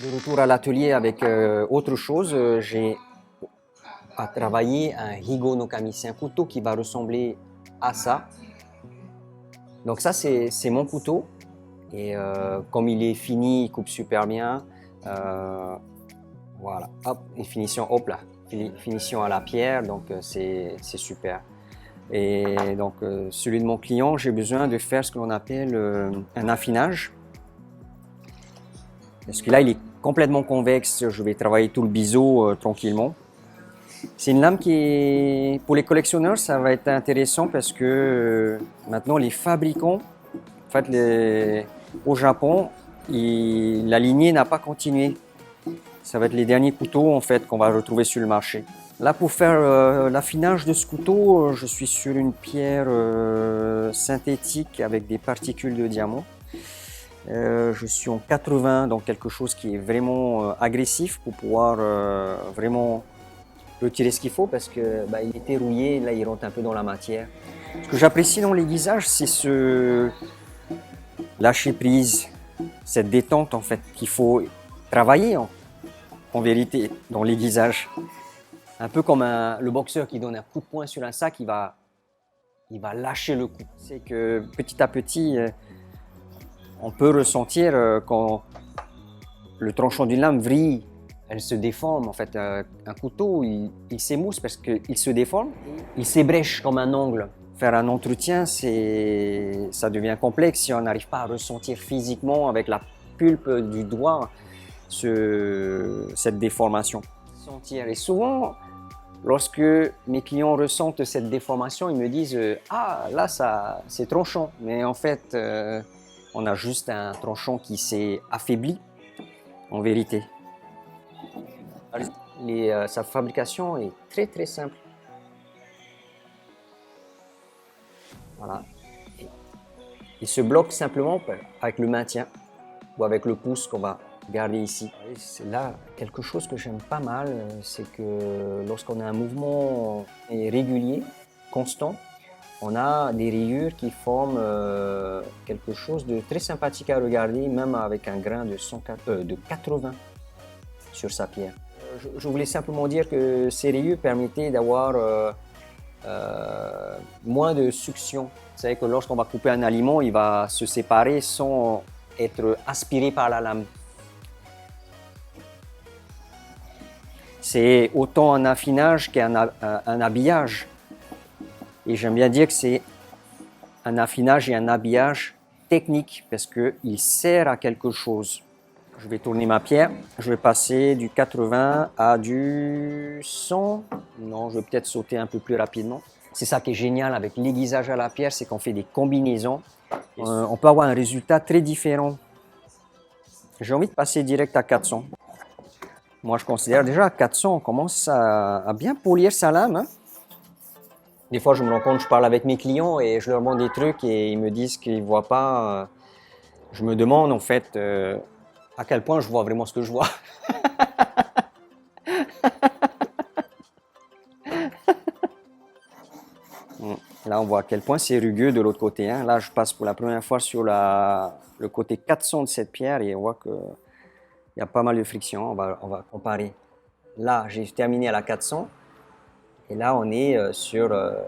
De retour à l'atelier avec autre chose, j'ai à travailler un Higo no Kami. C'est un couteau qui va ressembler à ça. Donc ça, c'est mon couteau. Et comme il est fini, il coupe super bien. Voilà, hop, et finition, hop là, finition à la pierre, donc c'est super. Et donc celui de mon client, j'ai besoin de faire ce que l'on appelle un affinage. Parce que là, il est complètement convexe, je vais travailler tout le biseau tranquillement. C'est une lame qui est, pour les collectionneurs, ça va être intéressant parce que maintenant les fabricants, en fait, au Japon, la lignée n'a pas continué. Ça va être les derniers couteaux en fait qu'on va retrouver sur le marché. Là, pour faire l'affinage de ce couteau, je suis sur une pierre synthétique avec des particules de diamant. Je suis en 80, donc quelque chose qui est vraiment agressif pour pouvoir vraiment retirer ce qu'il faut parce que il était rouillé, là il rentre un peu dans la matière. Ce que j'apprécie dans l'aiguisage, c'est ce lâcher prise, cette détente en fait qu'il faut travailler en vérité dans l'aiguisage. Un peu comme le boxeur qui donne un coup de poing sur un sac, il va lâcher le coup. C'est que petit à petit, on peut ressentir quand le tranchant d'une lame vrille, elle se déforme. En fait, un couteau, il s'émousse parce qu'il se déforme, il s'ébrèche comme un ongle. Faire un entretien, ça devient complexe si on n'arrive pas à ressentir physiquement avec la pulpe du doigt cette déformation. Sentir. Et souvent, lorsque mes clients ressentent cette déformation, ils me disent ah là c'est tranchant, mais en fait on a juste un tranchant qui s'est affaibli en vérité. Sa fabrication est très très simple. Voilà. Il se bloque simplement avec le maintien ou avec le pouce qu'on va garder ici. C'est là quelque chose que j'aime pas mal, c'est que lorsqu'on a un mouvement régulier, constant, on a des rayures qui forment quelque chose de très sympathique à regarder, même avec un grain de 80 sur sa pierre. Je voulais simplement dire que ces rayures permettaient d'avoir moins de succion. Vous savez que lorsqu'on va couper un aliment, il va se séparer sans être aspiré par la lame. C'est autant un affinage qu'un habillage. Et j'aime bien dire que c'est un affinage et un habillage technique parce qu'il sert à quelque chose. Je vais tourner ma pierre, je vais passer du 80 à du 100. Non, je vais peut-être sauter un peu plus rapidement. C'est ça qui est génial avec l'aiguisage à la pierre, c'est qu'on fait des combinaisons. On peut avoir un résultat très différent. J'ai envie de passer direct à 400. Moi, je considère déjà à 400, on commence à bien polir sa lame. Hein. Des fois, je me rends compte, je parle avec mes clients et je leur montre des trucs et ils me disent qu'ils ne voient pas. Je me demande en fait à quel point je vois vraiment ce que je vois. Là, on voit à quel point c'est rugueux de l'autre côté. Hein. Là, je passe pour la première fois sur le côté 400 de cette pierre et on voit qu'il y a pas mal de friction. On va comparer. Là, j'ai terminé à la 400 et là, on est sur la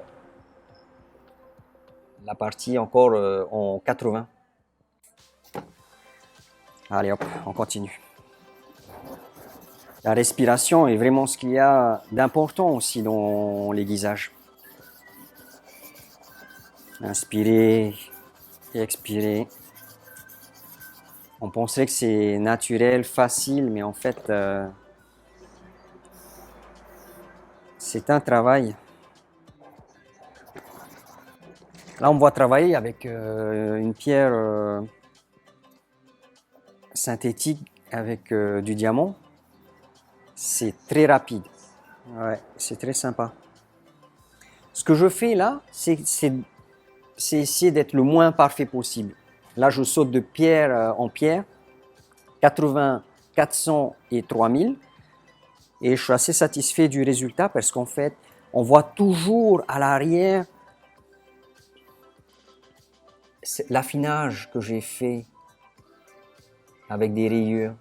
partie encore en 80. Allez hop, on continue. La respiration est vraiment ce qu'il y a d'important aussi dans l'aiguisage. Inspirer et expirer. On penserait que c'est naturel, facile, mais en fait, c'est un travail. Là, on me voit travailler avec une pierre synthétique avec du diamant. C'est très rapide. Ouais, c'est très sympa. Ce que je fais là, c'est essayer d'être le moins parfait possible. Là, je saute de pierre en pierre, 80, 400 et 3000. Et je suis assez satisfait du résultat parce qu'en fait, on voit toujours à l'arrière l'affinage que j'ai fait avec des rayures.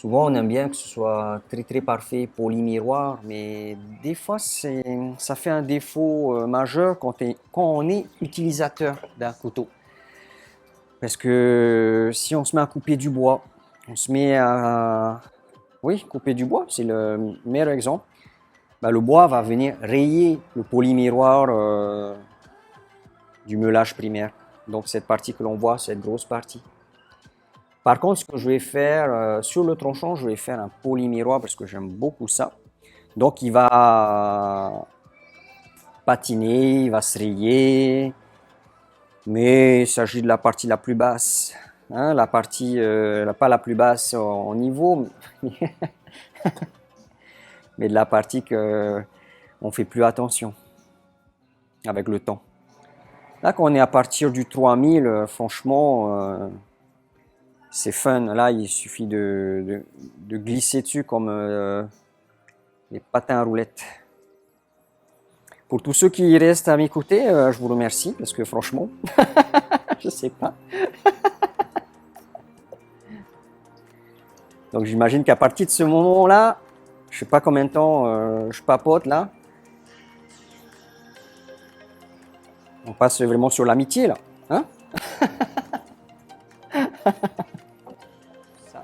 Souvent, on aime bien que ce soit très très parfait, poli miroir, mais des fois, ça fait un défaut majeur quand on est utilisateur d'un couteau. Parce que si on se met à couper du bois, on se met à... Oui, couper du bois, c'est le meilleur exemple. Ben, le bois va venir rayer le polymiroir du meulage primaire. Donc cette partie que l'on voit, cette grosse partie. Par contre, ce que je vais faire sur le tronçon, je vais faire un polymiroir parce que j'aime beaucoup ça. Donc il va patiner, il va se rayer, mais il s'agit de la partie la plus basse. Hein, la partie, pas la plus basse en niveau, mais de la partie qu'on ne fait plus attention avec le temps. Là, quand on est à partir du 3000, franchement, c'est fun. Là, il suffit de glisser dessus comme les patins à roulettes. Pour tous ceux qui restent à m'écouter, je vous remercie parce que franchement, je sais pas. Donc j'imagine qu'à partir de ce moment-là, je sais pas combien de temps je papote là. On passe vraiment sur l'amitié là, hein? Ça.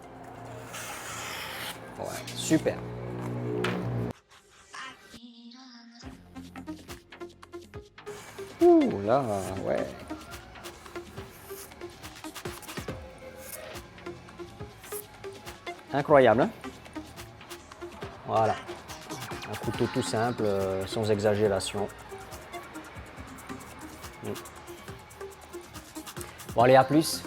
Ouais, super. Ouh là, ouais. Incroyable, hein? Voilà. Un couteau tout simple, sans exagération. Bon allez, à plus.